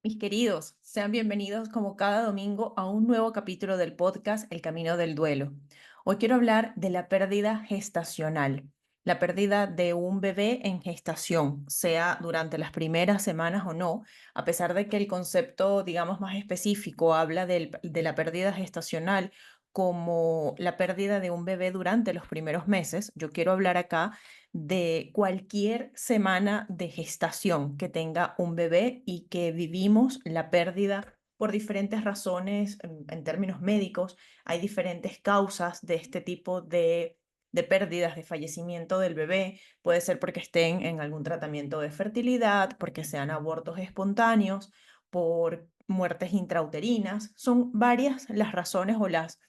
Mis queridos, sean bienvenidos como cada domingo a un nuevo capítulo del podcast El Camino del Duelo. Hoy quiero hablar de la pérdida gestacional, la pérdida de un bebé en gestación, sea durante las primeras semanas o no, a pesar de que el concepto, digamos, más específico habla de la pérdida gestacional como la pérdida de un bebé durante los primeros meses. Yo quiero hablar acá de cualquier semana de gestación que tenga un bebé y que vivimos la pérdida por diferentes razones en términos médicos. Hay diferentes causas de este tipo de pérdidas, de fallecimiento del bebé. Puede ser porque estén en algún tratamiento de fertilidad, porque sean abortos espontáneos, por muertes intrauterinas. Son varias las razones o las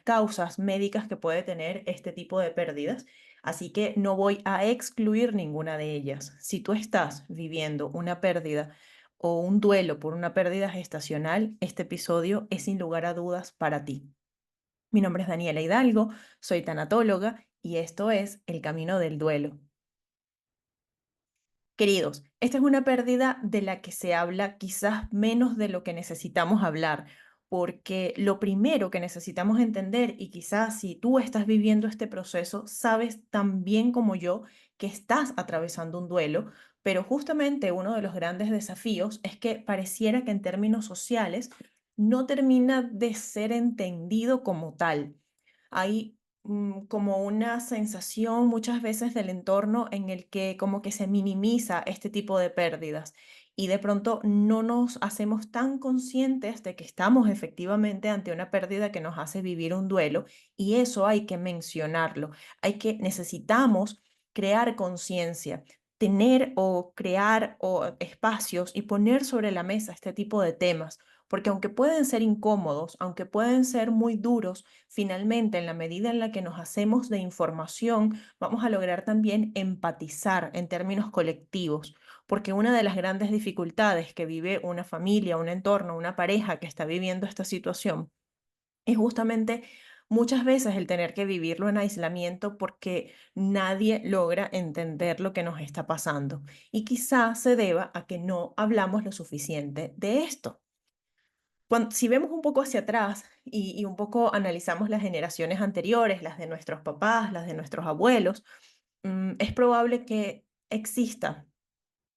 causas médicas que puede tener este tipo de pérdidas. Así que no voy a excluir ninguna de ellas. Si tú estás viviendo una pérdida o un duelo por una pérdida gestacional, este episodio es sin lugar a dudas para ti. Mi nombre es Daniela Hidalgo, soy tanatóloga y esto es El Camino del Duelo. Queridos, esta es una pérdida de la que se habla quizás menos de lo que necesitamos hablar, porque lo primero que necesitamos entender, y quizás si tú estás viviendo este proceso, sabes tan bien como yo que estás atravesando un duelo, pero justamente uno de los grandes desafíos es que pareciera que en términos sociales no termina de ser entendido como tal. Hay como una sensación muchas veces del entorno en el que como que se minimiza este tipo de pérdidas y de pronto no nos hacemos tan conscientes de que estamos efectivamente ante una pérdida que nos hace vivir un duelo, y eso hay que mencionarlo. Necesitamos crear conciencia, tener o crear espacios y poner sobre la mesa este tipo de temas, porque aunque pueden ser incómodos, aunque pueden ser muy duros, finalmente, en la medida en la que nos hacemos de información, vamos a lograr también empatizar en términos colectivos, porque una de las grandes dificultades que vive una familia, un entorno, una pareja que está viviendo esta situación es justamente muchas veces el tener que vivirlo en aislamiento porque nadie logra entender lo que nos está pasando. Y quizás se deba a que no hablamos lo suficiente de esto. Si vemos un poco hacia atrás y un poco analizamos las generaciones anteriores, las de nuestros papás, las de nuestros abuelos, es probable que exista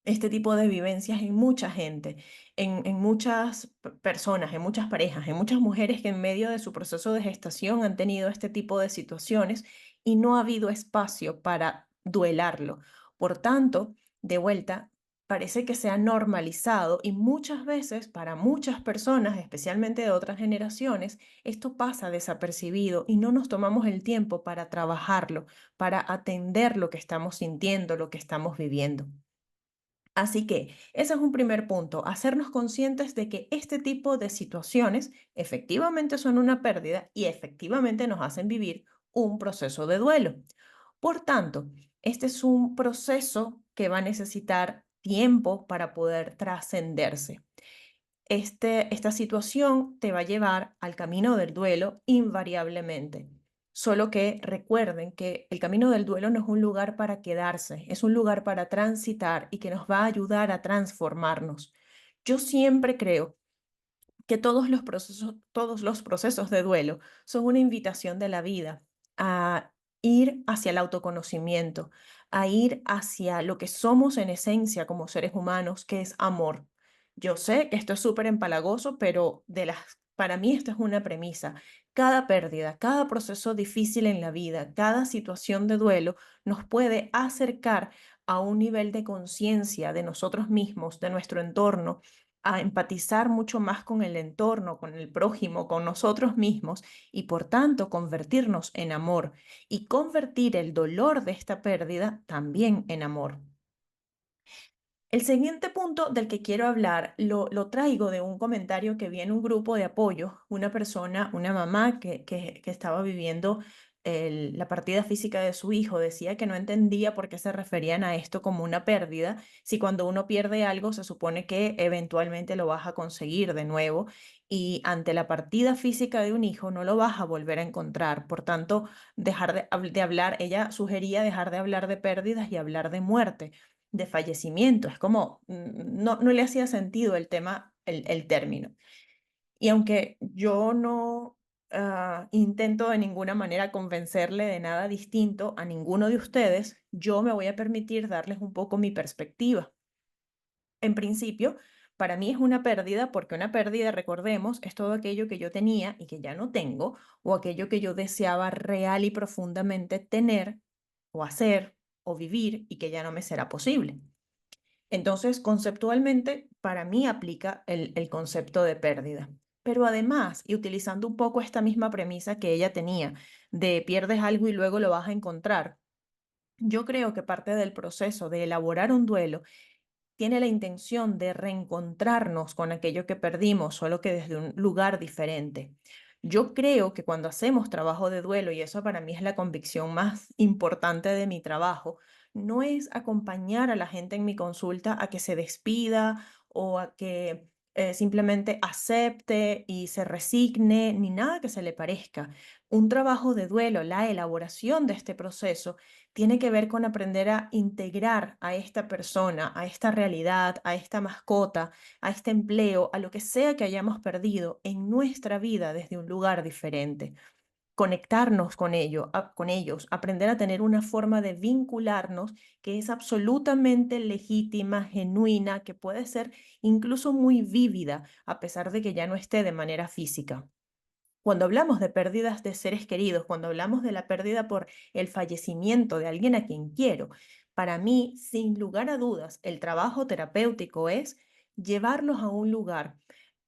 este tipo de vivencias en mucha gente, en muchas personas, en muchas parejas, en muchas mujeres que en medio de su proceso de gestación han tenido este tipo de situaciones y no ha habido espacio para duelarlo. Por tanto, de vuelta, parece que se ha normalizado y muchas veces para muchas personas, especialmente de otras generaciones, esto pasa desapercibido y no nos tomamos el tiempo para trabajarlo, para atender lo que estamos sintiendo, lo que estamos viviendo. Así que ese es un primer punto, hacernos conscientes de que este tipo de situaciones efectivamente son una pérdida y efectivamente nos hacen vivir un proceso de duelo. Por tanto, este es un proceso que va a necesitar tiempo para poder trascenderse. Esta situación te va a llevar al camino del duelo invariablemente. Solo que recuerden que el camino del duelo no es un lugar para quedarse, es un lugar para transitar y que nos va a ayudar a transformarnos. Yo siempre creo que todos los procesos de duelo son una invitación de la vida a ir hacia el autoconocimiento, a ir hacia lo que somos en esencia como seres humanos, que es amor. Yo sé que esto es súper empalagoso, pero para mí esto es una premisa. Cada pérdida, cada proceso difícil en la vida, cada situación de duelo nos puede acercar a un nivel de conciencia de nosotros mismos, de nuestro entorno, a empatizar mucho más con el entorno, con el prójimo, con nosotros mismos y por tanto convertirnos en amor y convertir el dolor de esta pérdida también en amor. El siguiente punto del que quiero hablar lo traigo de un comentario que vi en un grupo de apoyo, una persona, una mamá que estaba viviendo la partida física de su hijo, decía que no entendía por qué se referían a esto como una pérdida, si cuando uno pierde algo se supone que eventualmente lo vas a conseguir de nuevo y ante la partida física de un hijo no lo vas a volver a encontrar. Por tanto, dejar de hablar, ella sugería dejar de hablar de pérdidas y hablar de muerte. de fallecimiento. Es como, no le hacía sentido el tema, el término. Y aunque yo no intento de ninguna manera convencerle de nada distinto a ninguno de ustedes, yo me voy a permitir darles un poco mi perspectiva. En principio, para mí es una pérdida porque una pérdida, recordemos, es todo aquello que yo tenía y que ya no tengo, o aquello que yo deseaba real y profundamente tener, o hacer, o vivir y que ya no me será posible. Entonces, conceptualmente, para mí aplica el concepto de pérdida. Pero además, y utilizando un poco esta misma premisa que ella tenía, de pierdes algo y luego lo vas a encontrar, yo creo que parte del proceso de elaborar un duelo tiene la intención de reencontrarnos con aquello que perdimos, solo que desde un lugar diferente. Yo creo que cuando hacemos trabajo de duelo, y eso para mí es la convicción más importante de mi trabajo, no es acompañar a la gente en mi consulta a que se despida o a que simplemente acepte y se resigne, ni nada que se le parezca. Un trabajo de duelo, la elaboración de este proceso, tiene que ver con aprender a integrar a esta persona, a esta realidad, a esta mascota, a este empleo, a lo que sea que hayamos perdido en nuestra vida desde un lugar diferente. Conectarnos con con ellos, aprender a tener una forma de vincularnos que es absolutamente legítima, genuina, que puede ser incluso muy vívida, a pesar de que ya no esté de manera física. Cuando hablamos de pérdidas de seres queridos, cuando hablamos de la pérdida por el fallecimiento de alguien a quien quiero, para mí, sin lugar a dudas, el trabajo terapéutico es llevarlos a un lugar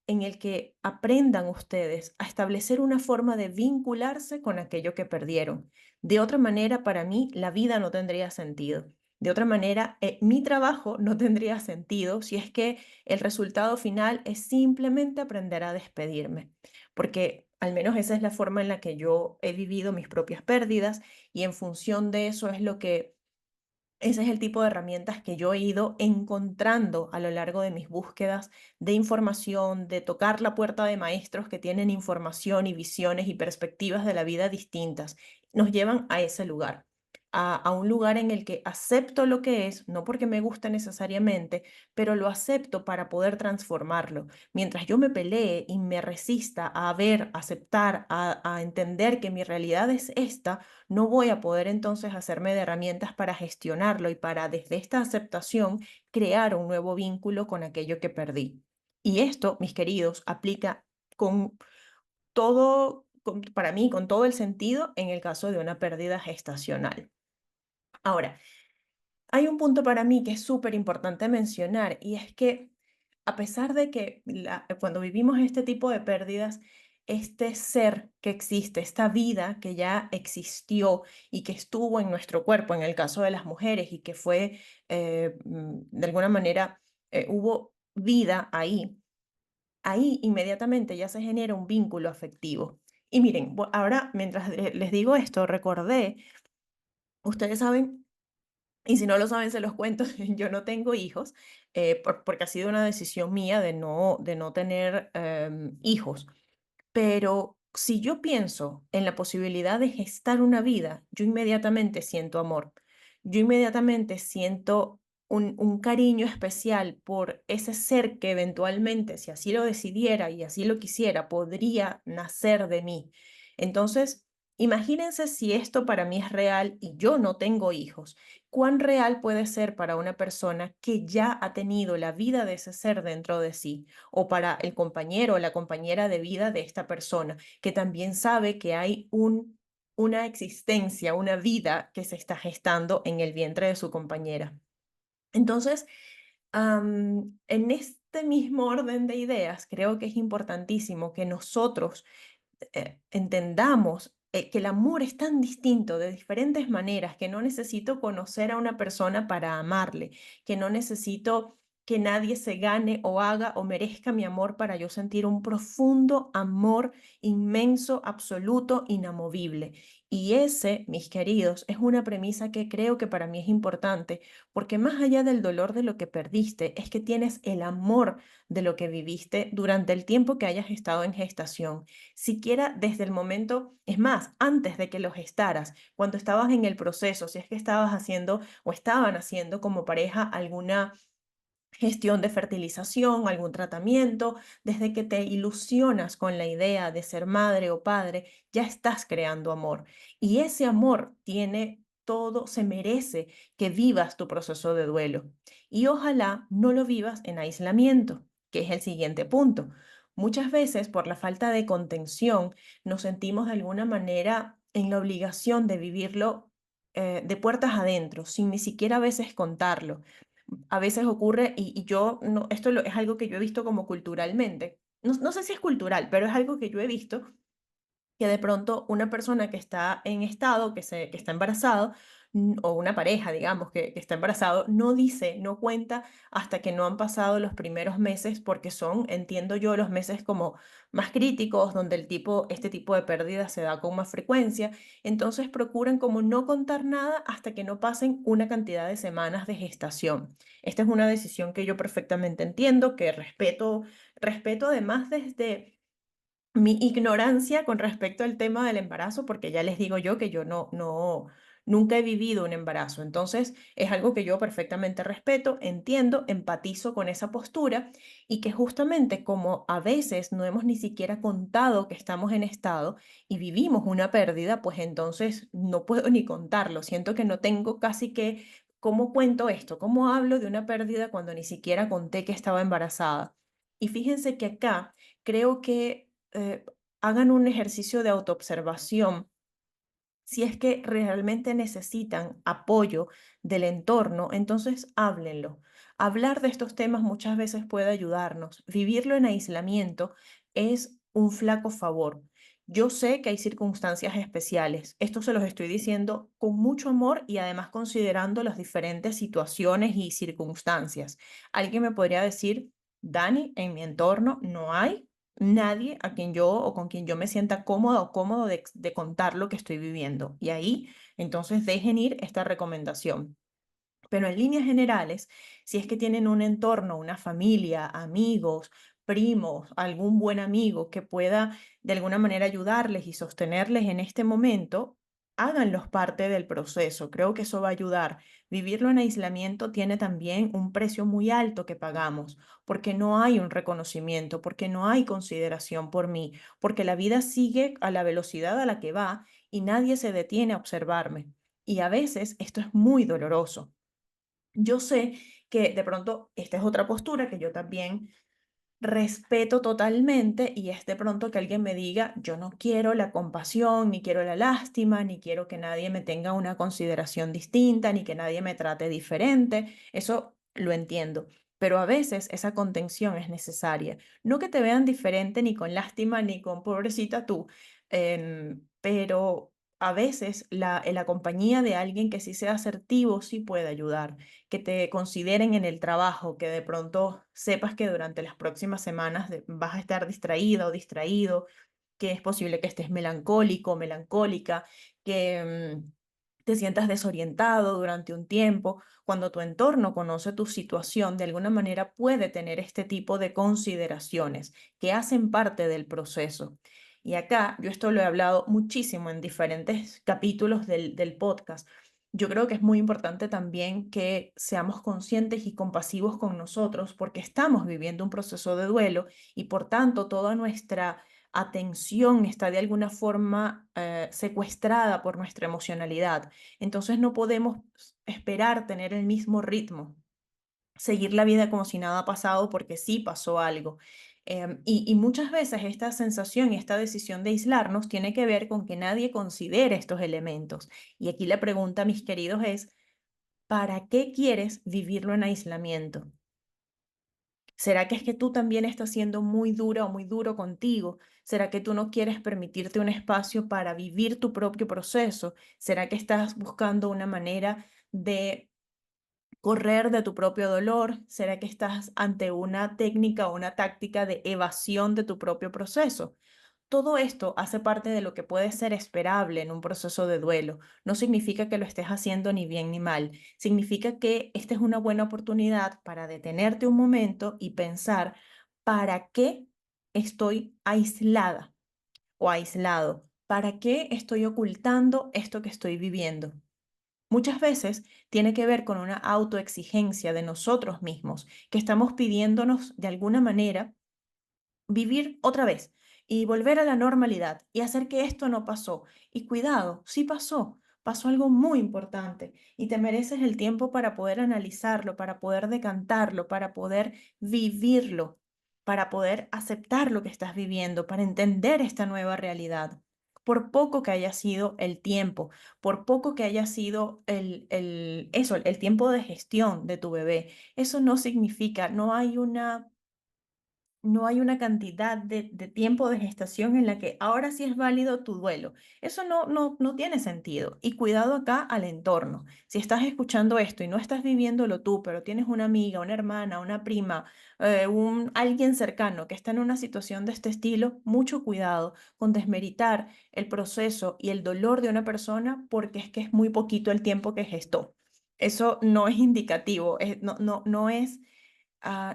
en el que aprendan ustedes a establecer una forma de vincularse con aquello que perdieron. De otra manera, para mí, la vida no tendría sentido. De otra manera, mi trabajo no tendría sentido si es que el resultado final es simplemente aprender a despedirme, porque al menos esa es la forma en la que yo he vivido mis propias pérdidas y en función de eso es lo que ese es el tipo de herramientas que yo he ido encontrando a lo largo de mis búsquedas de información, de tocar la puerta de maestros que tienen información y visiones y perspectivas de la vida distintas. Nos llevan a ese lugar, a un lugar en el que acepto lo que es, no porque me guste necesariamente, pero lo acepto para poder transformarlo. Mientras yo me pelee y me resista a ver, a aceptar, a entender que mi realidad es esta, no voy a poder entonces hacerme de herramientas para gestionarlo y para desde esta aceptación crear un nuevo vínculo con aquello que perdí. Y esto, mis queridos, aplica con todo, para mí, con todo el sentido en el caso de una pérdida gestacional. Ahora, hay un punto para mí que es súper importante mencionar y es que a pesar de que cuando vivimos este tipo de pérdidas, este ser que existe, esta vida que ya existió y que estuvo en nuestro cuerpo, en el caso de las mujeres, y que fue, de alguna manera, hubo vida ahí, ahí inmediatamente ya se genera un vínculo afectivo. Y miren, ahora mientras les digo esto, recordé, ustedes saben y si no lo saben, se los cuento, yo no tengo hijos, porque ha sido una decisión mía de no tener hijos. Pero si yo pienso en la posibilidad de gestar una vida, yo inmediatamente siento amor. Yo inmediatamente siento un cariño especial por ese ser que eventualmente, si así lo decidiera y así lo quisiera, podría nacer de mí. Entonces, imagínense si esto para mí es real y yo no tengo hijos. ¿Cuán real puede ser para una persona que ya ha tenido la vida de ese ser dentro de sí? O para el compañero o la compañera de vida de esta persona, que también sabe que hay una existencia, una vida que se está gestando en el vientre de su compañera. Entonces, en este mismo orden de ideas, creo que es importantísimo que nosotros entendamos que el amor es tan distinto de diferentes maneras, que no necesito conocer a una persona para amarle, que no necesito que nadie se gane o haga o merezca mi amor para yo sentir un profundo amor inmenso, absoluto, inamovible. Y ese, mis queridos, es una premisa que creo que para mí es importante, porque más allá del dolor de lo que perdiste, es que tienes el amor de lo que viviste durante el tiempo que hayas estado en gestación. Siquiera desde el momento, es más, antes de que lo gestaras, cuando estabas en el proceso, si es que estabas haciendo o estaban haciendo como pareja alguna gestión de fertilización, algún tratamiento, desde que te ilusionas con la idea de ser madre o padre, ya estás creando amor. Y ese amor tiene todo, se merece que vivas tu proceso de duelo. Y ojalá no lo vivas en aislamiento, que es el siguiente punto. Muchas veces, por la falta de contención, nos sentimos de alguna manera en la obligación de vivirlo de puertas adentro, sin ni siquiera a veces contarlo. A veces ocurre, y yo, no, es algo que yo he visto como culturalmente. No, no sé si es cultural, pero es algo que yo he visto que de pronto una persona que está en estado, que está embarazado, o una pareja, digamos, que está embarazado, no dice, no cuenta hasta que no han pasado los primeros meses, porque son, entiendo yo, los meses como más críticos, donde este tipo de pérdida se da con más frecuencia. Entonces procuran como no contar nada hasta que no pasen una cantidad de semanas de gestación. Esta es una decisión que yo perfectamente entiendo, que respeto además desde mi ignorancia con respecto al tema del embarazo, porque ya les digo yo que yo nunca he vivido un embarazo. Entonces, es algo que yo perfectamente respeto, entiendo, empatizo con esa postura y que justamente como a veces no hemos ni siquiera contado que estamos en estado y vivimos una pérdida, pues entonces no puedo ni contarlo. Siento que no tengo casi que, ¿cómo cuento esto? ¿Cómo hablo de una pérdida cuando ni siquiera conté que estaba embarazada? Y fíjense que acá creo que hagan un ejercicio de autoobservación si es que realmente necesitan apoyo del entorno, entonces háblenlo. Hablar de estos temas muchas veces puede ayudarnos. Vivirlo en aislamiento es un flaco favor. Yo sé que hay circunstancias especiales. Esto se los estoy diciendo con mucho amor y además considerando las diferentes situaciones y circunstancias. Alguien me podría decir, Dani, en mi entorno no hay nadie a quien yo o con quien yo me sienta cómoda o cómodo de contar lo que estoy viviendo. Y ahí, entonces, dejen ir esta recomendación. Pero en líneas generales, si es que tienen un entorno, una familia, amigos, primos, algún buen amigo que pueda de alguna manera ayudarles y sostenerles en este momento, háganlos parte del proceso. Creo que eso va a ayudar. Vivirlo en aislamiento tiene también un precio muy alto que pagamos, porque no hay un reconocimiento, porque no hay consideración por mí, porque la vida sigue a la velocidad a la que va y nadie se detiene a observarme. Y a veces esto es muy doloroso. Yo sé que de pronto esta es otra postura que yo también respeto totalmente y es de pronto que alguien me diga, yo no quiero la compasión, ni quiero la lástima, ni quiero que nadie me tenga una consideración distinta, ni que nadie me trate diferente. Eso lo entiendo. Pero a veces esa contención es necesaria. No que te vean diferente ni con lástima ni con pobrecita tú, pero a veces la compañía de alguien que sí sea asertivo sí puede ayudar, que te consideren en el trabajo, que de pronto sepas que durante las próximas semanas vas a estar distraída o distraído, que es posible que estés melancólico, melancólica, que te sientas desorientado durante un tiempo. Cuando tu entorno conoce tu situación, de alguna manera puede tener este tipo de consideraciones que hacen parte del proceso. Y acá yo esto lo he hablado muchísimo en diferentes capítulos del podcast. Yo creo que es muy importante también que seamos conscientes y compasivos con nosotros porque estamos viviendo un proceso de duelo y por tanto toda nuestra atención está de alguna forma secuestrada por nuestra emocionalidad. Entonces no podemos esperar tener el mismo ritmo, seguir la vida como si nada ha pasado porque sí pasó algo. Y muchas veces esta sensación y esta decisión de aislarnos tiene que ver con que nadie considere estos elementos. Y aquí la pregunta, mis queridos, es, ¿para qué quieres vivirlo en aislamiento? ¿Será que es que tú también estás siendo muy dura o muy duro contigo? ¿Será que tú no quieres permitirte un espacio para vivir tu propio proceso? ¿Será que estás buscando una manera de correr de tu propio dolor? ¿Será que estás ante una técnica o una táctica de evasión de tu propio proceso? Todo esto hace parte de lo que puede ser esperable en un proceso de duelo. No significa que lo estés haciendo ni bien ni mal. Significa que esta es una buena oportunidad para detenerte un momento y pensar, ¿para qué estoy aislada o aislado? ¿Para qué estoy ocultando esto que estoy viviendo? Muchas veces tiene que ver con una autoexigencia de nosotros mismos, que estamos pidiéndonos de alguna manera vivir otra vez y volver a la normalidad y hacer que esto no pasó. Y cuidado, sí pasó, pasó algo muy importante y te mereces el tiempo para poder analizarlo, para poder decantarlo, para poder vivirlo, para poder aceptar lo que estás viviendo, para entender esta nueva realidad. Por poco que haya sido el tiempo, por poco que haya sido el tiempo de gestión de tu bebé, eso no significa, no hay una cantidad de tiempo de gestación en la que ahora sí es válido tu duelo. Eso no tiene sentido. Y cuidado acá al entorno. Si estás escuchando esto y no estás viviéndolo tú, pero tienes una amiga, una hermana, una prima, alguien cercano que está en una situación de este estilo, mucho cuidado con desmeritar el proceso y el dolor de una persona porque es que es muy poquito el tiempo que gestó. Eso no es indicativo,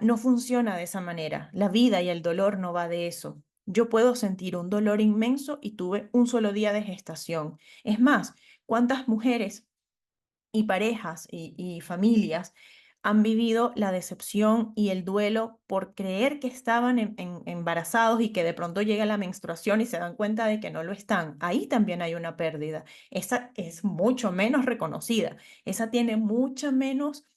no funciona de esa manera. La vida y el dolor no va de eso. Yo puedo sentir un dolor inmenso y tuve un solo día de gestación. Es más, ¿cuántas mujeres y parejas y familias han vivido la decepción y el duelo por creer que estaban embarazados y que de pronto llega la menstruación y se dan cuenta de que no lo están? Ahí también hay una pérdida. Esa es mucho menos reconocida. Esa tiene mucha menos,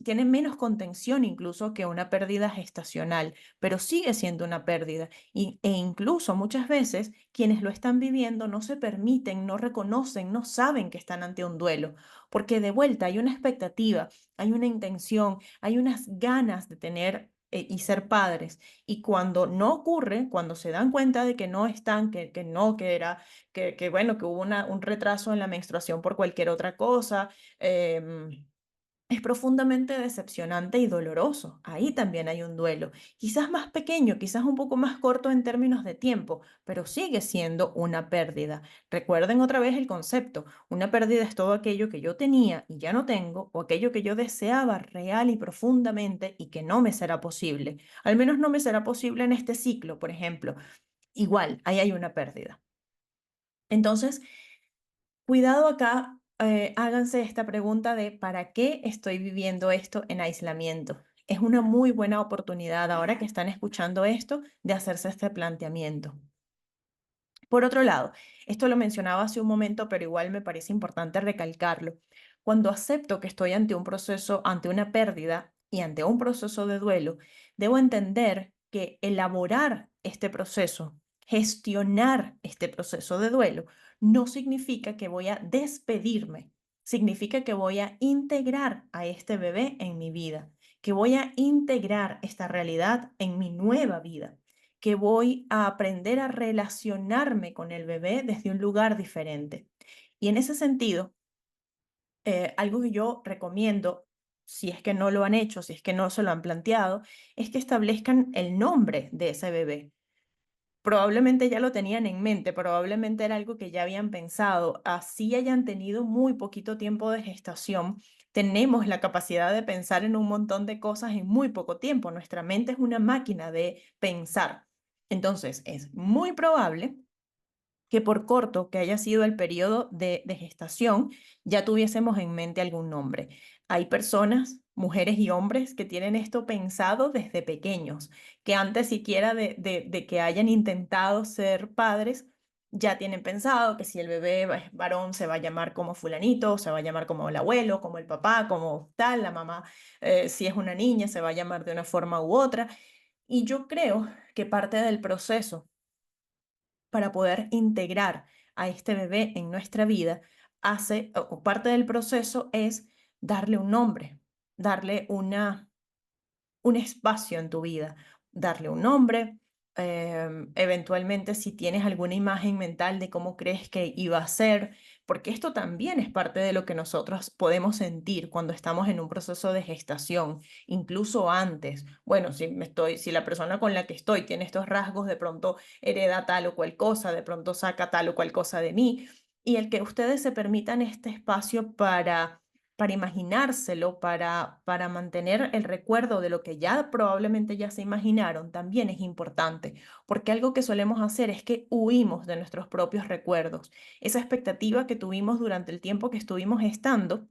tiene menos contención incluso que una pérdida gestacional, pero sigue siendo una pérdida. E incluso muchas veces quienes lo están viviendo no se permiten, no reconocen, no saben que están ante un duelo, porque de vuelta hay una expectativa, hay una intención, hay unas ganas de tener y ser padres. Y cuando no ocurre, cuando se dan cuenta de que no están, que no, que era, que bueno, que hubo un retraso en la menstruación por cualquier otra cosa, es profundamente decepcionante y doloroso. Ahí también hay un duelo, quizás más pequeño, quizás un poco más corto en términos de tiempo, pero sigue siendo una pérdida. Recuerden otra vez el concepto. Una pérdida es todo aquello que yo tenía y ya no tengo, o aquello que yo deseaba real y profundamente y que no me será posible. Al menos no me será posible en este ciclo, por ejemplo. Igual, ahí hay una pérdida. Entonces, cuidado acá, háganse esta pregunta de ¿para qué estoy viviendo esto en aislamiento? Es una muy buena oportunidad ahora que están escuchando esto de hacerse este planteamiento. Por otro lado, esto lo mencionaba hace un momento, pero igual me parece importante recalcarlo. Cuando acepto que estoy ante un proceso, ante una pérdida y ante un proceso de duelo, debo entender que elaborar este proceso, gestionar este proceso de duelo, no significa que voy a despedirme, significa que voy a integrar a este bebé en mi vida, que voy a integrar esta realidad en mi nueva vida, que voy a aprender a relacionarme con el bebé desde un lugar diferente. Y en ese sentido, algo que yo recomiendo, si es que no lo han hecho, si es que no se lo han planteado, es que establezcan el nombre de ese bebé. Probablemente ya lo tenían en mente, probablemente era algo que ya habían pensado, así hayan tenido muy poquito tiempo de gestación. Tenemos la capacidad de pensar en un montón de cosas en muy poco tiempo. Nuestra mente es una máquina de pensar. Entonces, es muy probable que por corto que haya sido el periodo de gestación, ya tuviésemos en mente algún nombre. Hay personas, mujeres y hombres, que tienen esto pensado desde pequeños, que antes siquiera de que hayan intentado ser padres, ya tienen pensado que si el bebé es varón se va a llamar como fulanito, se va a llamar como el abuelo, como el papá, como tal, la mamá, si es una niña, se va a llamar de una forma u otra. Y yo creo que parte del proceso para poder integrar a este bebé en nuestra vida, o parte del proceso es darle un nombre, darle un espacio en tu vida, darle un nombre, eventualmente si tienes alguna imagen mental de cómo crees que iba a ser, porque esto también es parte de lo que nosotros podemos sentir cuando estamos en un proceso de gestación, incluso antes. Bueno, si la persona con la que estoy tiene estos rasgos, de pronto hereda tal o cual cosa, de pronto saca tal o cual cosa de mí, y el que ustedes se permitan este espacio para imaginárselo, para mantener el recuerdo de lo que ya probablemente ya se imaginaron, también es importante, porque algo que solemos hacer es que huimos de nuestros propios recuerdos. Esa expectativa que tuvimos durante el tiempo que estuvimos estando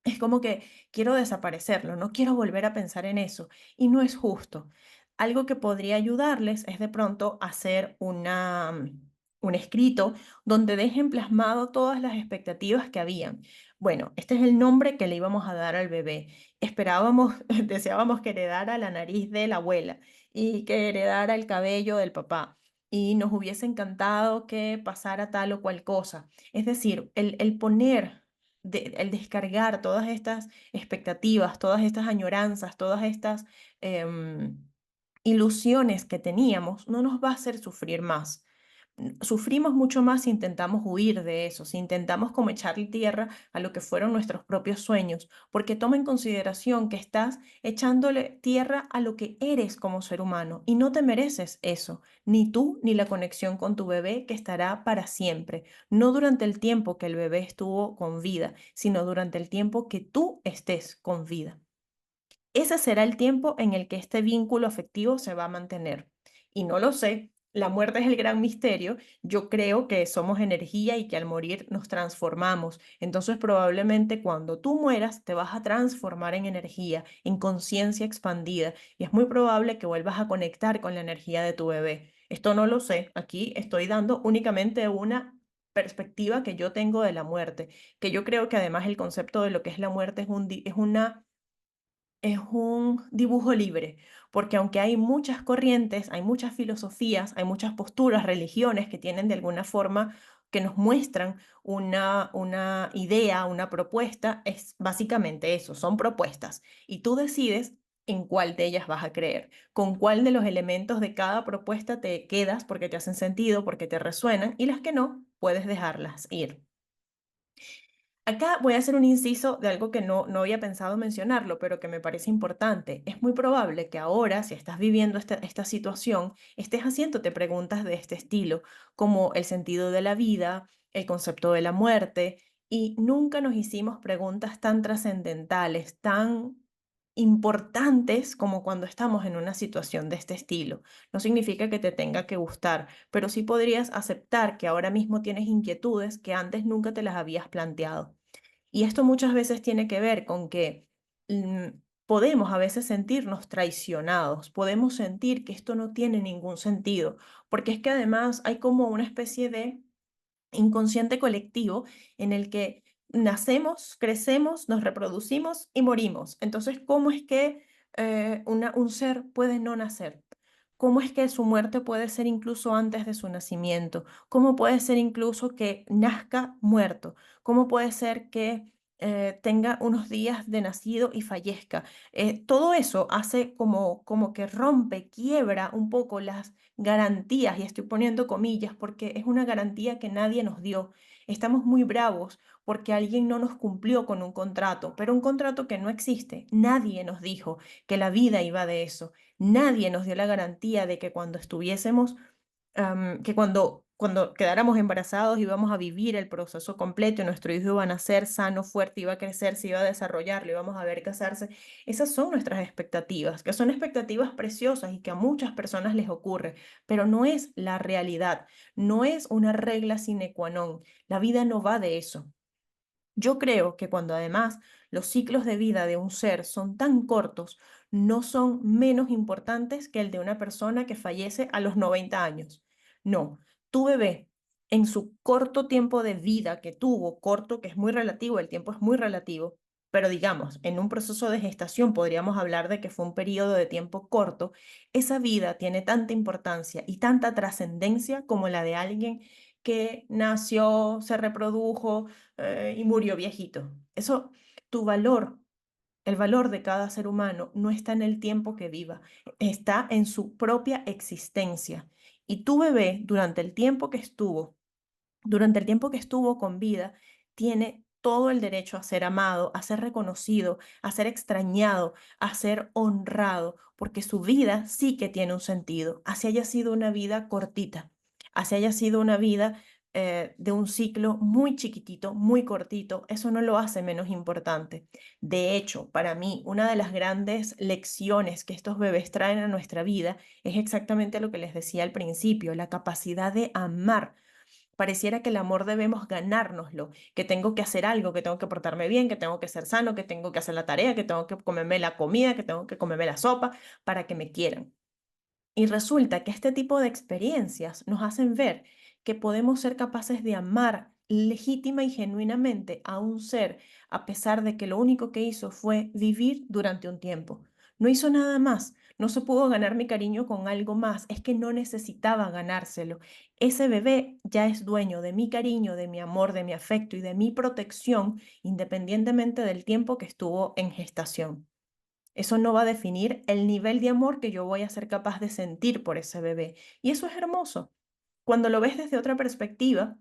es como que quiero desaparecerlo, no quiero volver a pensar en eso y no es justo. Algo que podría ayudarles es de pronto hacer un escrito donde dejen plasmado todas las expectativas que habían. Bueno, este es el nombre que le íbamos a dar al bebé. Esperábamos, deseábamos que heredara la nariz de la abuela y que heredara el cabello del papá. Y nos hubiese encantado que pasara tal o cual cosa. Es decir, el poner el descargar todas estas expectativas, todas estas añoranzas, todas estas em, ilusiones que teníamos, no nos va a hacer sufrir más. Sufrimos mucho más si intentamos huir de eso, si intentamos como echarle tierra a lo que fueron nuestros propios sueños, porque toma en consideración que estás echándole tierra a lo que eres como ser humano y no te mereces eso, ni tú ni la conexión con tu bebé que estará para siempre, no durante el tiempo que el bebé estuvo con vida, sino durante el tiempo que tú estés con vida. Ese será el tiempo en el que este vínculo afectivo se va a mantener. Y no lo sé, la muerte es el gran misterio. Yo creo que somos energía y que al morir nos transformamos. Entonces probablemente cuando tú mueras te vas a transformar en energía, en conciencia expandida. Y es muy probable que vuelvas a conectar con la energía de tu bebé. Esto no lo sé. Aquí estoy dando únicamente una perspectiva que yo tengo de la muerte, que yo creo que además el concepto de lo que es la muerte es un dibujo libre, porque aunque hay muchas corrientes, hay muchas filosofías, hay muchas posturas, religiones que tienen de alguna forma que nos muestran una idea, una propuesta, es básicamente eso, son propuestas. Y tú decides en cuál de ellas vas a creer, con cuál de los elementos de cada propuesta te quedas porque te hacen sentido, porque te resuenan, y las que no, puedes dejarlas ir. Acá voy a hacer un inciso de algo que no había pensado mencionarlo, pero que me parece importante. Es muy probable que ahora, si estás viviendo esta situación, estés haciéndote preguntas de este estilo, como el sentido de la vida, el concepto de la muerte, y nunca nos hicimos preguntas tan trascendentales, tan importantes como cuando estamos en una situación de este estilo. No significa que te tenga que gustar, pero sí podrías aceptar que ahora mismo tienes inquietudes que antes nunca te las habías planteado. Y esto muchas veces tiene que ver con que podemos a veces sentirnos traicionados, podemos sentir que esto no tiene ningún sentido, porque es que además hay como una especie de inconsciente colectivo en el que nacemos, crecemos, nos reproducimos y morimos. Entonces, ¿cómo es que un ser puede no nacer? ¿Cómo es que su muerte puede ser incluso antes de su nacimiento? ¿Cómo puede ser incluso que nazca muerto? ¿Cómo puede ser que tenga unos días de nacido y fallezca? Todo eso hace como que rompe, quiebra un poco las garantías, y estoy poniendo comillas porque es una garantía que nadie nos dio. Estamos muy bravos porque alguien no nos cumplió con un contrato, pero un contrato que no existe. Nadie nos dijo que la vida iba de eso. Nadie nos dio la garantía de que cuando estuviésemos que cuando quedáramos embarazados íbamos a vivir el proceso completo y nuestro hijo iba a nacer sano, fuerte, iba a crecer, se iba a desarrollar, le íbamos a ver casarse. Esas son nuestras expectativas, que son expectativas preciosas y que a muchas personas les ocurre, pero no es la realidad, no es una regla sine qua non. La vida no va de eso. Yo creo que cuando además los ciclos de vida de un ser son tan cortos, no son menos importantes que el de una persona que fallece a los 90 años. No, tu bebé, en su corto tiempo de vida que tuvo, corto que es muy relativo, el tiempo es muy relativo, pero digamos, en un proceso de gestación podríamos hablar de que fue un periodo de tiempo corto, esa vida tiene tanta importancia y tanta trascendencia como la de alguien que nació, se reprodujo, y murió viejito. Eso, tu valor, el valor de cada ser humano no está en el tiempo que viva, está en su propia existencia. Y tu bebé, durante el tiempo que estuvo durante el tiempo que estuvo con vida, tiene todo el derecho a ser amado, a ser reconocido, a ser extrañado, a ser honrado, porque su vida sí que tiene un sentido, así haya sido una vida cortita, así haya sido una vida de un ciclo muy chiquitito, muy cortito, eso no lo hace menos importante. De hecho, para mí, una de las grandes lecciones que estos bebés traen a nuestra vida es exactamente lo que les decía al principio, la capacidad de amar. Pareciera que el amor debemos ganárnoslo, que tengo que hacer algo, que tengo que portarme bien, que tengo que ser sano, que tengo que hacer la tarea, que tengo que comerme la comida, que tengo que comerme la sopa para que me quieran. Y resulta que este tipo de experiencias nos hacen ver que podemos ser capaces de amar legítima y genuinamente a un ser a pesar de que lo único que hizo fue vivir durante un tiempo. No hizo nada más, no se pudo ganar mi cariño con algo más, es que no necesitaba ganárselo. Ese bebé ya es dueño de mi cariño, de mi amor, de mi afecto y de mi protección, independientemente del tiempo que estuvo en gestación. Eso no va a definir el nivel de amor que yo voy a ser capaz de sentir por ese bebé. Y eso es hermoso. Cuando lo ves desde otra perspectiva,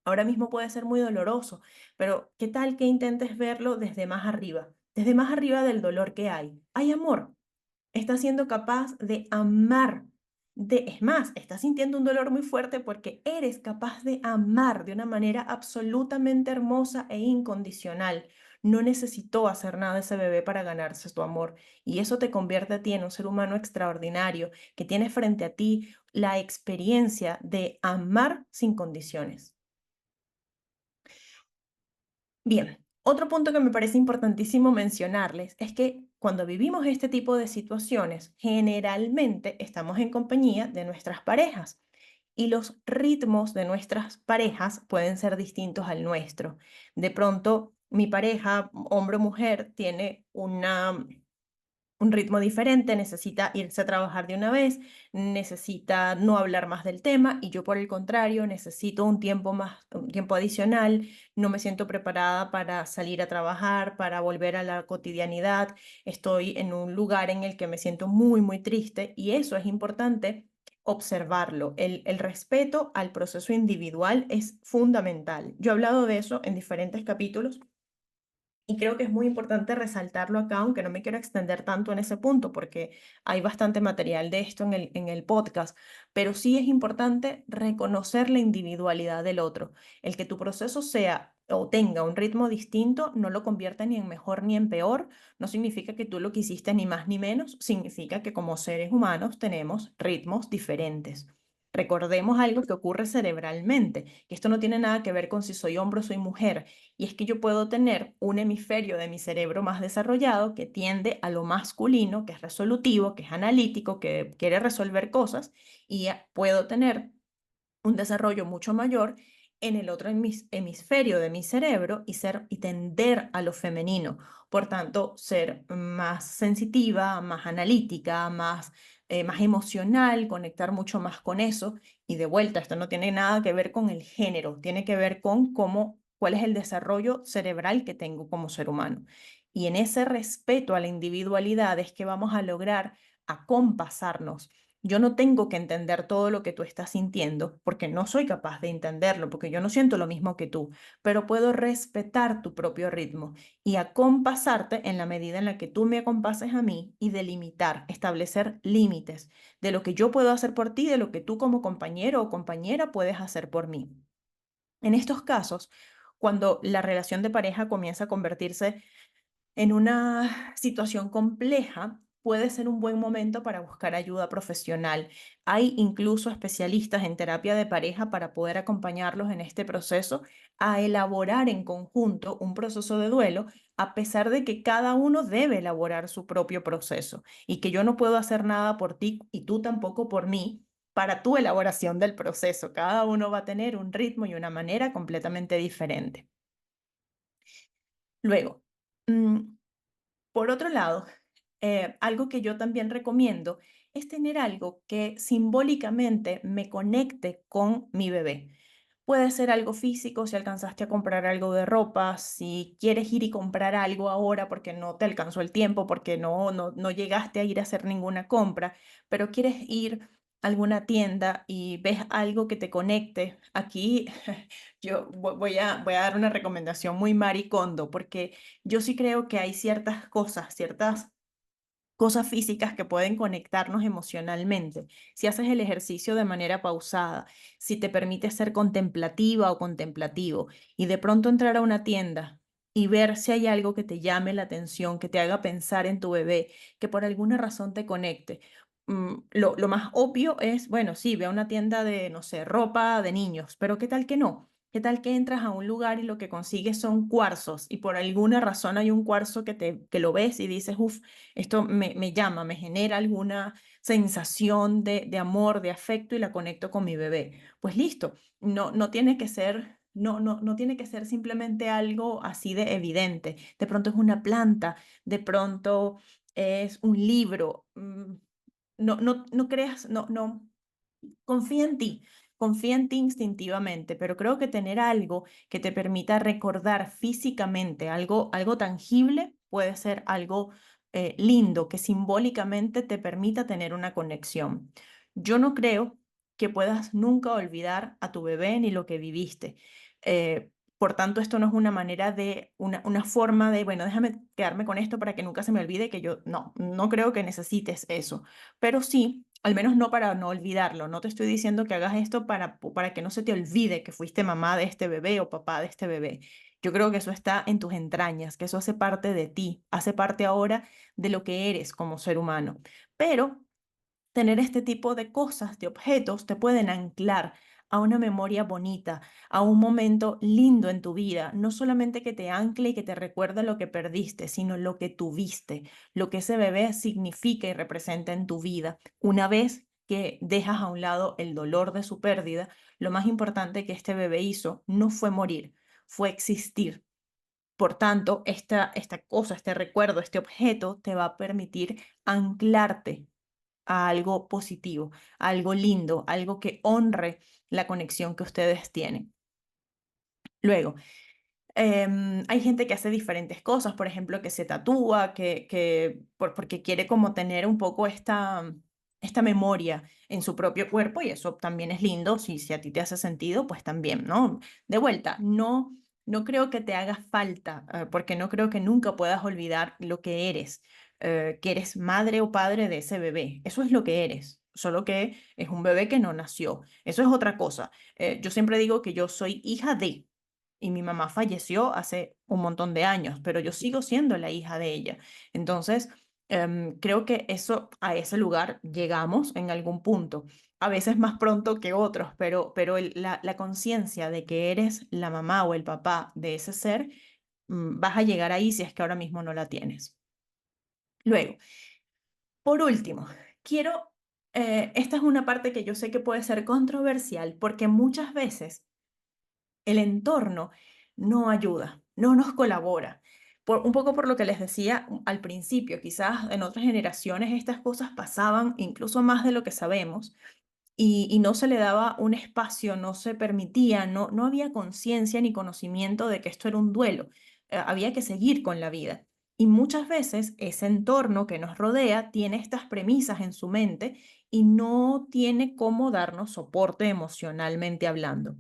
ahora mismo puede ser muy doloroso, pero ¿qué tal que intentes verlo desde más arriba? Desde más arriba del dolor que hay. Hay amor. Estás siendo capaz de amar. Es más, estás sintiendo un dolor muy fuerte porque eres capaz de amar de una manera absolutamente hermosa e incondicional. No necesitó hacer nada ese bebé para ganarse tu amor. Y eso te convierte a ti en un ser humano extraordinario que tiene frente a ti la experiencia de amar sin condiciones. Bien, otro punto que me parece importantísimo mencionarles es que cuando vivimos este tipo de situaciones, generalmente estamos en compañía de nuestras parejas y los ritmos de nuestras parejas pueden ser distintos al nuestro. De pronto, mi pareja, hombre o mujer, tiene un ritmo diferente, necesita irse a trabajar de una vez, necesita no hablar más del tema y yo por el contrario necesito un tiempo más, un tiempo adicional, no me siento preparada para salir a trabajar, para volver a la cotidianidad, estoy en un lugar en el que me siento muy, muy triste y eso es importante observarlo. El respeto al proceso individual es fundamental. Yo he hablado de eso en diferentes capítulos y creo que es muy importante resaltarlo acá, aunque no me quiero extender tanto en ese punto, porque hay bastante material de esto en el podcast, pero sí es importante reconocer la individualidad del otro. El que tu proceso sea o tenga un ritmo distinto no lo convierte ni en mejor ni en peor, no significa que tú lo quisiste ni más ni menos, significa que como seres humanos tenemos ritmos diferentes. Recordemos algo que ocurre cerebralmente, que esto no tiene nada que ver con si soy hombre o soy mujer. Y es que yo puedo tener un hemisferio de mi cerebro más desarrollado que tiende a lo masculino, que es resolutivo, que es analítico, que quiere resolver cosas, y puedo tener un desarrollo mucho mayor en el otro hemisferio de mi cerebro y tender a lo femenino. Por tanto, ser más sensitiva, más analítica, más emocional, conectar mucho más con eso. Y de vuelta, esto no tiene nada que ver con el género, tiene que ver con cuál es el desarrollo cerebral que tengo como ser humano. Y en ese respeto a la individualidad es que vamos a lograr acompasarnos. Yo no tengo que entender todo lo que tú estás sintiendo porque no soy capaz de entenderlo, porque yo no siento lo mismo que tú, pero puedo respetar tu propio ritmo y acompasarte en la medida en la que tú me acompases a mí y delimitar, establecer límites de lo que yo puedo hacer por ti, de lo que tú como compañero o compañera puedes hacer por mí. En estos casos, cuando la relación de pareja comienza a convertirse en una situación compleja, puede ser un buen momento para buscar ayuda profesional. Hay incluso especialistas en terapia de pareja para poder acompañarlos en este proceso a elaborar en conjunto un proceso de duelo, a pesar de que cada uno debe elaborar su propio proceso y que yo no puedo hacer nada por ti y tú tampoco por mí para tu elaboración del proceso. Cada uno va a tener un ritmo y una manera completamente diferente. Luego, mm, por otro lado, algo que yo también recomiendo es tener algo que simbólicamente me conecte con mi bebé. Puede ser algo físico, si alcanzaste a comprar algo de ropa, si quieres ir y comprar algo ahora porque no te alcanzó el tiempo, porque no llegaste a ir a hacer ninguna compra, pero quieres ir alguna tienda y ves algo que te conecte, aquí yo voy a dar una recomendación muy maricondo, porque yo sí creo que hay ciertas cosas físicas que pueden conectarnos emocionalmente. Si haces el ejercicio de manera pausada, si te permite ser contemplativa o contemplativo y de pronto entrar a una tienda y ver si hay algo que te llame la atención, que te haga pensar en tu bebé, que por alguna razón te conecte. Lo más obvio es, bueno, sí, ve a una tienda de, no sé, ropa de niños, pero ¿qué tal que no? ¿Qué tal que entras a un lugar y lo que consigues son cuarzos y por alguna razón hay un cuarzo que lo ves y dices, uff, esto me llama, me genera alguna sensación de amor, de afecto y la conecto con mi bebé? Pues listo, no tiene que ser, no tiene que ser simplemente algo así de evidente. De pronto es una planta, de pronto es un libro. No creas, confía en ti instintivamente, pero creo que tener algo que te permita recordar físicamente algo tangible puede ser algo lindo, que simbólicamente te permita tener una conexión. Yo no creo que puedas nunca olvidar a tu bebé ni lo que viviste. Por tanto, esto no es una manera una forma de, bueno, déjame quedarme con esto para que nunca se me olvide que yo, no creo que necesites eso, pero sí, al menos no para no olvidarlo. No te estoy diciendo que hagas esto para que no se te olvide que fuiste mamá de este bebé o papá de este bebé. Yo creo que eso está en tus entrañas, que eso hace parte de ti, hace parte ahora de lo que eres como ser humano. Pero tener este tipo de cosas, de objetos, te pueden anclar a una memoria bonita, a un momento lindo en tu vida, no solamente que te ancle y que te recuerde lo que perdiste, sino lo que tuviste, lo que ese bebé significa y representa en tu vida. Una vez que dejas a un lado el dolor de su pérdida, lo más importante que este bebé hizo no fue morir, fue existir. Por tanto, esta cosa, este recuerdo, este objeto te va a permitir anclarte a algo positivo, a algo lindo, algo que honre la conexión que ustedes tienen. Luego, hay gente que hace diferentes cosas, por ejemplo, que se tatúa, porque quiere como tener un poco esta memoria en su propio cuerpo y eso también es lindo, si a ti te hace sentido, pues también, ¿no? De vuelta, no creo que te haga falta, porque no creo que nunca puedas olvidar lo que eres madre o padre de ese bebé. Eso es lo que eres, solo que es un bebé que no nació. Eso es otra cosa. Yo siempre digo que yo soy hija de y mi mamá falleció hace un montón de años, pero yo sigo siendo la hija de ella. Entonces, creo que a ese lugar llegamos en algún punto, a veces más pronto que otros, pero la conciencia de que eres la mamá o el papá de ese ser, vas a llegar ahí si es que ahora mismo no la tienes. Luego, por último, esta es una parte que yo sé que puede ser controversial porque muchas veces el entorno no ayuda, no nos colabora. Un poco por lo que les decía al principio, quizás en otras generaciones estas cosas pasaban incluso más de lo que sabemos y no se le daba un espacio, no se permitía, no había conciencia ni conocimiento de que esto era un duelo. Había que seguir con la vida. Y muchas veces ese entorno que nos rodea tiene estas premisas en su mente y no tiene cómo darnos soporte emocionalmente hablando.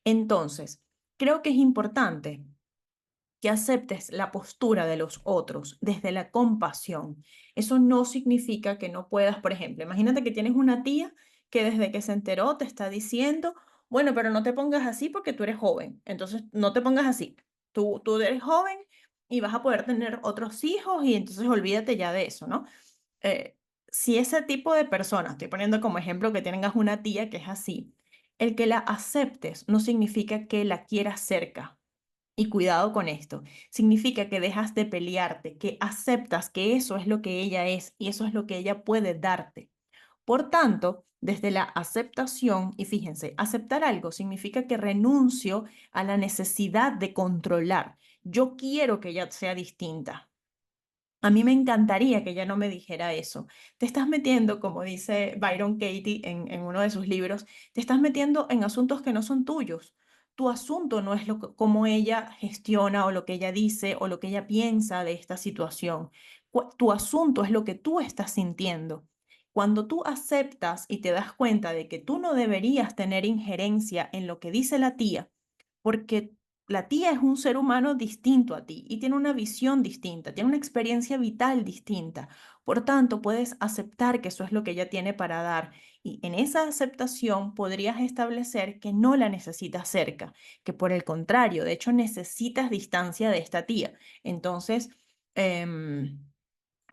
Entonces, creo que es importante que aceptes la postura de los otros desde la compasión. Eso no significa que no puedas, por ejemplo, imagínate que tienes una tía que desde que se enteró te está diciendo, bueno, pero no te pongas así porque tú eres joven, entonces no te pongas así. Tú eres joven y vas a poder tener otros hijos y entonces olvídate ya de eso, ¿no? Eh, si ese tipo de persona, estoy poniendo como ejemplo que tengas una tía que es así, el que la aceptes no significa que la quieras cerca, y cuidado con esto, significa que dejas de pelearte, que aceptas que eso es lo que ella es y eso es lo que ella puede darte. Por tanto, desde la aceptación, y fíjense, aceptar algo significa que renuncio a la necesidad de controlar. Yo quiero que ella sea distinta. A mí me encantaría que ella no me dijera eso. Te estás metiendo, como dice Byron Katie en uno de sus libros, te estás metiendo en asuntos que no son tuyos. Tu asunto no es cómo ella gestiona o lo que ella dice o lo que ella piensa de esta situación. Tu asunto es lo que tú estás sintiendo. Cuando tú aceptas y te das cuenta de que tú no deberías tener injerencia en lo que dice la tía, porque la tía es un ser humano distinto a ti y tiene una visión distinta, tiene una experiencia vital distinta. Por tanto, puedes aceptar que eso es lo que ella tiene para dar y en esa aceptación podrías establecer que no la necesitas cerca, que por el contrario, de hecho necesitas distancia de esta tía. Entonces, em,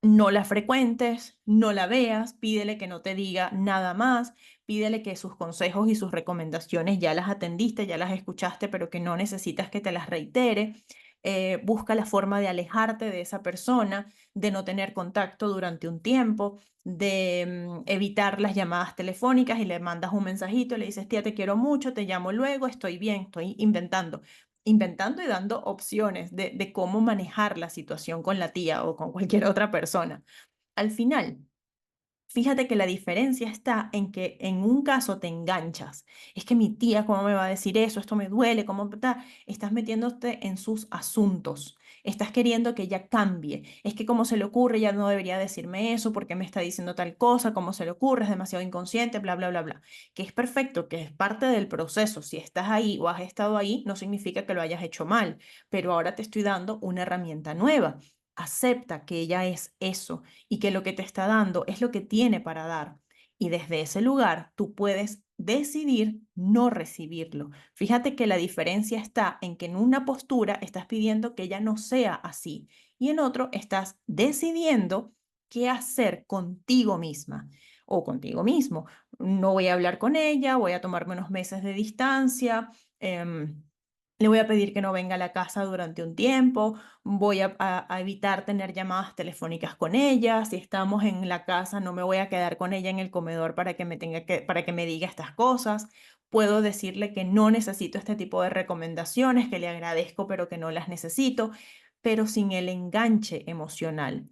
no la frecuentes, no la veas, pídele que no te diga nada más, pídele que sus consejos y sus recomendaciones ya las atendiste, ya las escuchaste, pero que no necesitas que te las reitere. Busca la forma de alejarte de esa persona, de no tener contacto durante un tiempo, de evitar las llamadas telefónicas y le mandas un mensajito, le dices, tía, te quiero mucho, te llamo luego, estoy bien, estoy inventando y dando opciones de cómo manejar la situación con la tía o con cualquier otra persona. Al final, fíjate que la diferencia está en que en un caso te enganchas. Es que mi tía, ¿cómo me va a decir eso? Esto me duele, ¿cómo está? Estás metiéndote en sus asuntos. Estás queriendo que ella cambie. Es que cómo se le ocurre, ya no debería decirme eso, porque me está diciendo tal cosa, cómo se le ocurre, es demasiado inconsciente, bla, bla, bla, bla. Que es perfecto, que es parte del proceso. Si estás ahí o has estado ahí, no significa que lo hayas hecho mal, pero ahora te estoy dando una herramienta nueva. Acepta que ella es eso y que lo que te está dando es lo que tiene para dar. Y desde ese lugar tú puedes decidir no recibirlo. Fíjate que la diferencia está en que en una postura estás pidiendo que ella no sea así y en otro estás decidiendo qué hacer contigo misma o contigo mismo. No voy a hablar con ella, voy a tomarme unos meses de distancia. Le voy a pedir que no venga a la casa durante un tiempo, voy a evitar tener llamadas telefónicas con ella. Si estamos en la casa, no me voy a quedar con ella en el comedor para que me diga estas cosas. Puedo decirle que no necesito este tipo de recomendaciones, que le agradezco, pero que no las necesito, pero sin el enganche emocional.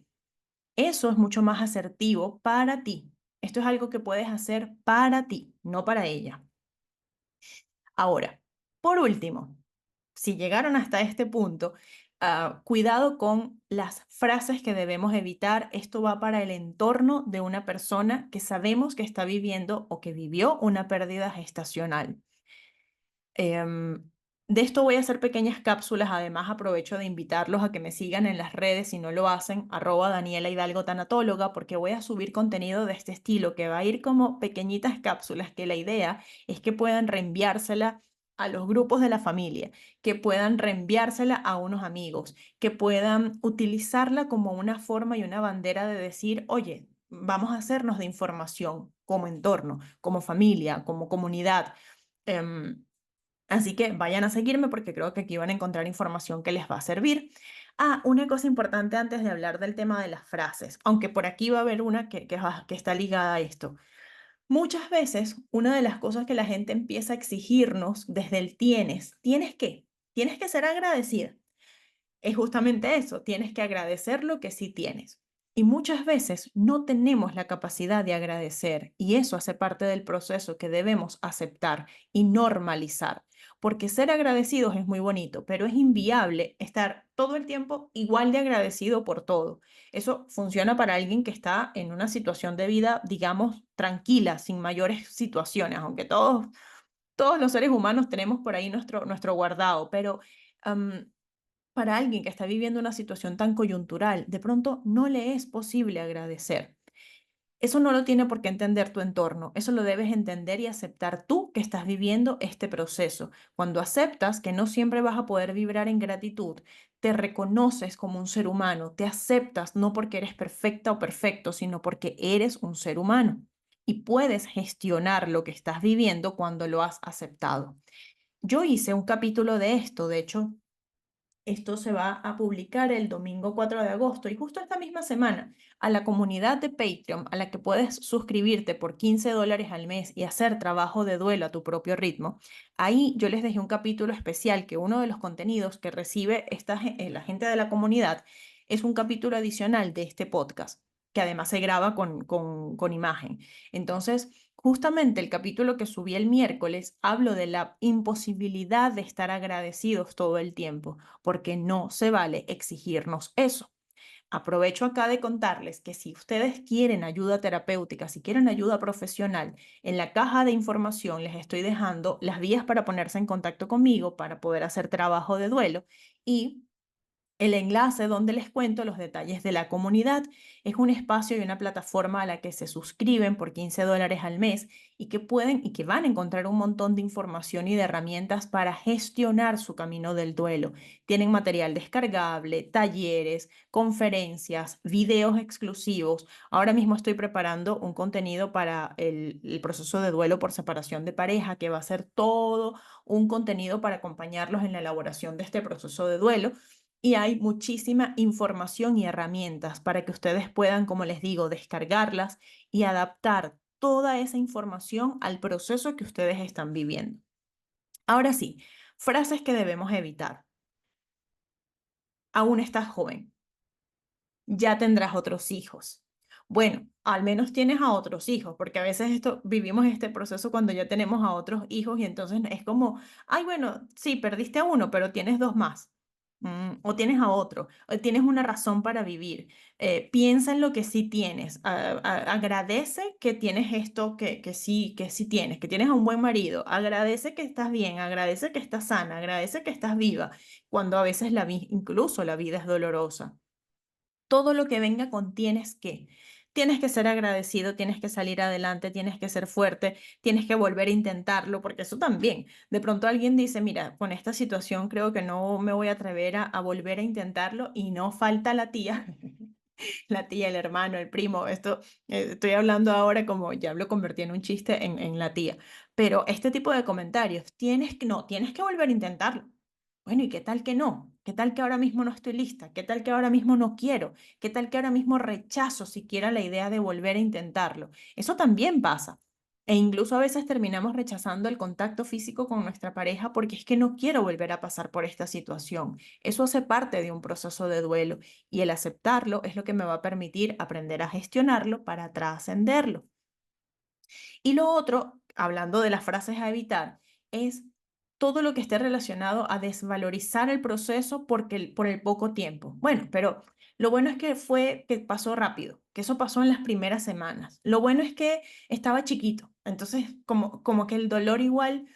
Eso es mucho más asertivo para ti. Esto es algo que puedes hacer para ti, no para ella. Ahora, por último, si llegaron hasta este punto, cuidado con las frases que debemos evitar. Esto va para el entorno de una persona que sabemos que está viviendo o que vivió una pérdida gestacional. Em, de esto voy a hacer pequeñas cápsulas. Además, aprovecho de invitarlos a que me sigan en las redes si no lo hacen, @Daniela Hidalgo Tanatóloga, porque voy a subir contenido de este estilo que va a ir como pequeñitas cápsulas, que la idea es que puedan reenviársela a los grupos de la familia, que puedan reenviársela a unos amigos, que puedan utilizarla como una forma y una bandera de decir, oye, vamos a hacernos de información como entorno, como familia, como comunidad. Em, Así que vayan a seguirme porque creo que aquí van a encontrar información que les va a servir. Una cosa importante antes de hablar del tema de las frases, aunque por aquí va a haber una que está ligada a esto. Muchas veces, una de las cosas que la gente empieza a exigirnos desde el tienes que ser agradecida. Es justamente eso, tienes que agradecer lo que sí tienes. Y muchas veces no tenemos la capacidad de agradecer y eso hace parte del proceso que debemos aceptar y normalizar, porque ser agradecidos es muy bonito, pero es inviable estar todo el tiempo igual de agradecido por todo. Eso funciona para alguien que está en una situación de vida, digamos, tranquila, sin mayores situaciones, aunque todos los seres humanos tenemos por ahí nuestro guardado, pero para alguien que está viviendo una situación tan coyuntural, de pronto no le es posible agradecer. Eso no lo tiene por qué entender tu entorno, eso lo debes entender y aceptar tú que estás viviendo este proceso. Cuando aceptas que no siempre vas a poder vibrar en gratitud, te reconoces como un ser humano, te aceptas no porque eres perfecta o perfecto, sino porque eres un ser humano y puedes gestionar lo que estás viviendo cuando lo has aceptado. Yo hice un capítulo de esto, de hecho, esto se va a publicar el domingo 4 de agosto y justo esta misma semana a la comunidad de Patreon a la que puedes suscribirte por $15 al mes y hacer trabajo de duelo a tu propio ritmo. Ahí yo les dejé un capítulo especial que uno de los contenidos que recibe la gente de la comunidad es un capítulo adicional de este podcast, que además se graba con imagen. Entonces, justamente el capítulo que subí el miércoles hablo de la imposibilidad de estar agradecidos todo el tiempo porque no se vale exigirnos eso. aprovecho acá de contarles que si ustedes quieren ayuda terapéutica, si quieren ayuda profesional, en la caja de información les estoy dejando las vías para ponerse en contacto conmigo para poder hacer trabajo de duelo y el enlace donde les cuento los detalles de la comunidad. Es un espacio y una plataforma a la que se suscriben por $15 al mes y que pueden y que van a encontrar un montón de información y de herramientas para gestionar su camino del duelo. Tienen material descargable, talleres, conferencias, videos exclusivos. Ahora mismo estoy preparando un contenido para el proceso de duelo por separación de pareja, que va a ser todo un contenido para acompañarlos en la elaboración de este proceso de duelo. Y hay muchísima información y herramientas para que ustedes puedan, como les digo, descargarlas y adaptar toda esa información al proceso que ustedes están viviendo. Ahora sí, frases que debemos evitar. Aún estás joven, ya tendrás otros hijos. Bueno, al menos tienes a otros hijos, porque a veces vivimos este proceso cuando ya tenemos a otros hijos y entonces es como, ay, bueno, sí, perdiste a uno, pero tienes dos más. O tienes a otro, o tienes una razón para vivir. Piensa en lo que sí tienes. Agradece que tienes esto que sí tienes, que tienes a un buen marido. Agradece que estás bien, agradece que estás sana, agradece que estás viva, cuando a veces incluso la vida es dolorosa. Todo lo que venga con tienes que. Tienes que ser agradecido, tienes que salir adelante, tienes que ser fuerte, tienes que volver a intentarlo, porque eso también. De pronto alguien dice, mira, con esta situación creo que no me voy a atrever a volver a intentarlo y no falta la tía, la tía, el hermano, el primo. Esto estoy hablando ahora como ya lo convertí en un chiste en la tía. Pero este tipo de comentarios, no, tienes que volver a intentarlo. Bueno, ¿y qué tal que no? ¿Qué tal que ahora mismo no estoy lista? ¿Qué tal que ahora mismo no quiero? ¿Qué tal que ahora mismo rechazo siquiera la idea de volver a intentarlo? Eso también pasa. E incluso a veces terminamos rechazando el contacto físico con nuestra pareja porque es que no quiero volver a pasar por esta situación. Eso hace parte de un proceso de duelo y el aceptarlo es lo que me va a permitir aprender a gestionarlo para trascenderlo. Y lo otro, hablando de las frases a evitar, es todo lo que esté relacionado a desvalorizar el proceso por el poco tiempo. Bueno, pero lo bueno es que pasó rápido, que eso pasó en las primeras semanas. Lo bueno es que estaba chiquito. Entonces, como que el dolor igual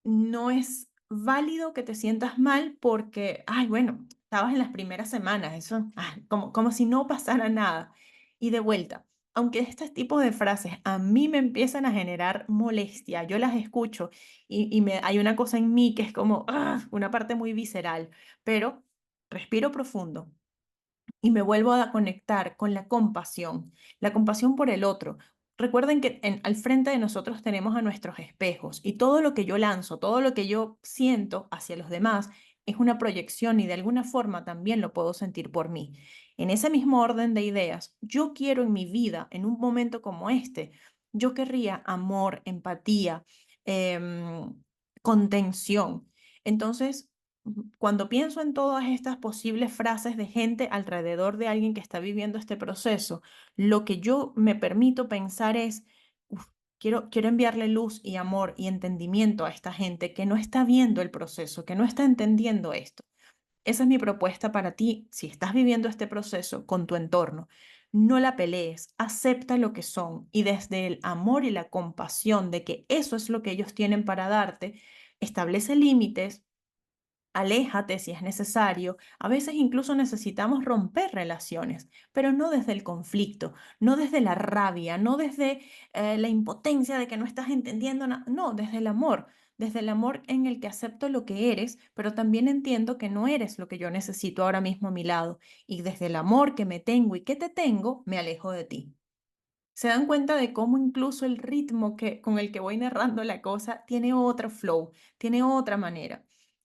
no es válido que te sientas mal porque, ay, bueno, estabas en las primeras semanas, eso, como si no pasara nada. Y de vuelta, aunque este tipo de frases a mí me empiezan a generar molestia, yo las escucho hay una cosa en mí que es como una parte muy visceral, pero respiro profundo y me vuelvo a conectar con la compasión por el otro. Recuerden que al frente de nosotros tenemos a nuestros espejos y todo lo que yo lanzo, todo lo que yo siento hacia los demás es una proyección y de alguna forma también lo puedo sentir por mí. En ese mismo orden de ideas, yo quiero en mi vida, en un momento como este, yo querría amor, empatía, contención. Entonces, cuando pienso en todas estas posibles frases de gente alrededor de alguien que está viviendo este proceso, lo que yo me permito pensar es, "Uf, quiero enviarle luz y amor y entendimiento a esta gente que no está viendo el proceso, que no está entendiendo esto. Esa es mi propuesta para ti si estás viviendo este proceso con tu entorno. No la pelees, acepta lo que son y desde el amor y la compasión de que eso es lo que ellos tienen para darte, establece límites. Aléjate si es necesario. A veces incluso necesitamos romper relaciones, pero no desde el conflicto, no desde la rabia, no desde la impotencia de que no estás entendiendo nada. No, desde el amor en el que acepto lo que eres, pero también entiendo que no eres lo que yo necesito ahora mismo a mi lado. Y desde el amor que me tengo y que te tengo, me alejo de ti. ¿Se dan cuenta de cómo incluso el ritmo con el que voy narrando la cosa tiene otro flow, tiene otra manera?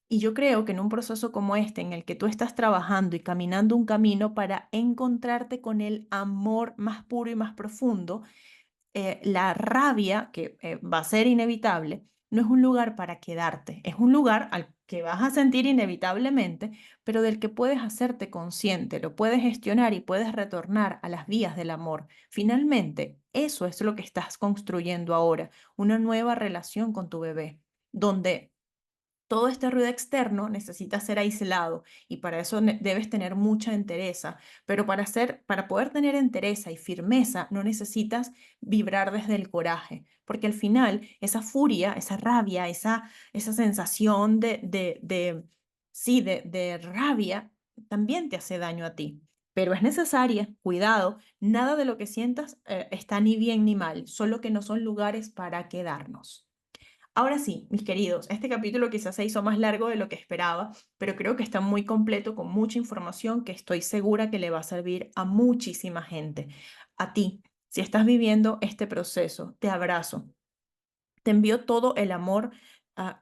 Y yo creo que en un proceso como este, en el que tú estás trabajando y caminando un camino para encontrarte con el amor más puro y más profundo, la rabia, que va a ser inevitable, no es un lugar para quedarte, es un lugar al que vas a sentir inevitablemente, pero del que puedes hacerte consciente, lo puedes gestionar y puedes retornar a las vías del amor. Finalmente, eso es lo que estás construyendo ahora, una nueva relación con tu bebé, donde Todo este ruido externo necesita ser aislado y para eso debes tener mucha entereza, pero para poder tener entereza y firmeza no necesitas vibrar desde el coraje, porque al final esa furia, esa rabia, esa sensación sí, de rabia también te hace daño a ti. Pero es necesaria, cuidado, nada de lo que sientas está ni bien ni mal, solo que no son lugares para quedarnos. Ahora sí, mis queridos, este capítulo quizás se hizo más largo de lo que esperaba, pero creo que está muy completo con mucha información que estoy segura que le va a servir a muchísima gente. A ti, si estás viviendo este proceso, te abrazo. Te envío todo el amor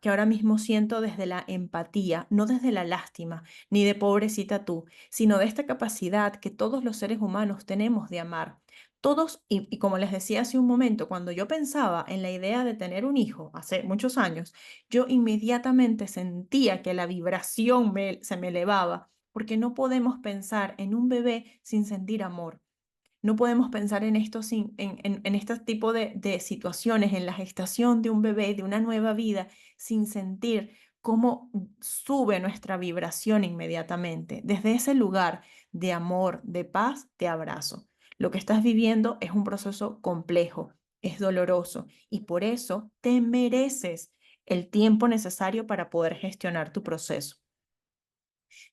que ahora mismo siento desde la empatía, no desde la lástima, ni de pobrecita tú, sino de esta capacidad que todos los seres humanos tenemos de amar. Todos, y como les decía hace un momento, cuando yo pensaba en la idea de tener un hijo hace muchos años, yo inmediatamente sentía que la vibración se me elevaba, porque no podemos pensar en un bebé sin sentir amor. No podemos pensar en esto en este tipo de situaciones, en la gestación de un bebé, de una nueva vida, sin sentir cómo sube nuestra vibración inmediatamente. Desde ese lugar de amor, de paz, te abrazo. Lo que estás viviendo es un proceso complejo, es doloroso y por eso te mereces el tiempo necesario para poder gestionar tu proceso.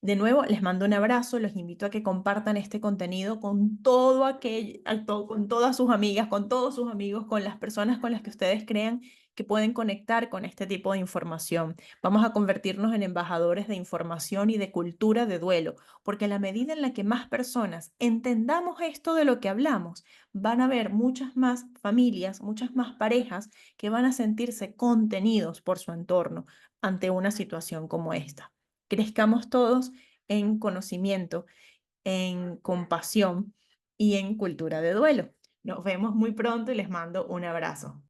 De nuevo, les mando un abrazo, los invito a que compartan este contenido con todo aquello, con todas sus amigas, con todos sus amigos, con las personas con las que ustedes crean que pueden conectar con este tipo de información. Vamos a convertirnos en embajadores de información y de cultura de duelo, porque a la medida en la que más personas entendamos esto de lo que hablamos, van a haber muchas más familias, muchas más parejas que van a sentirse contenidos por su entorno ante una situación como esta. Crezcamos todos en conocimiento, en compasión y en cultura de duelo. Nos vemos muy pronto y les mando un abrazo.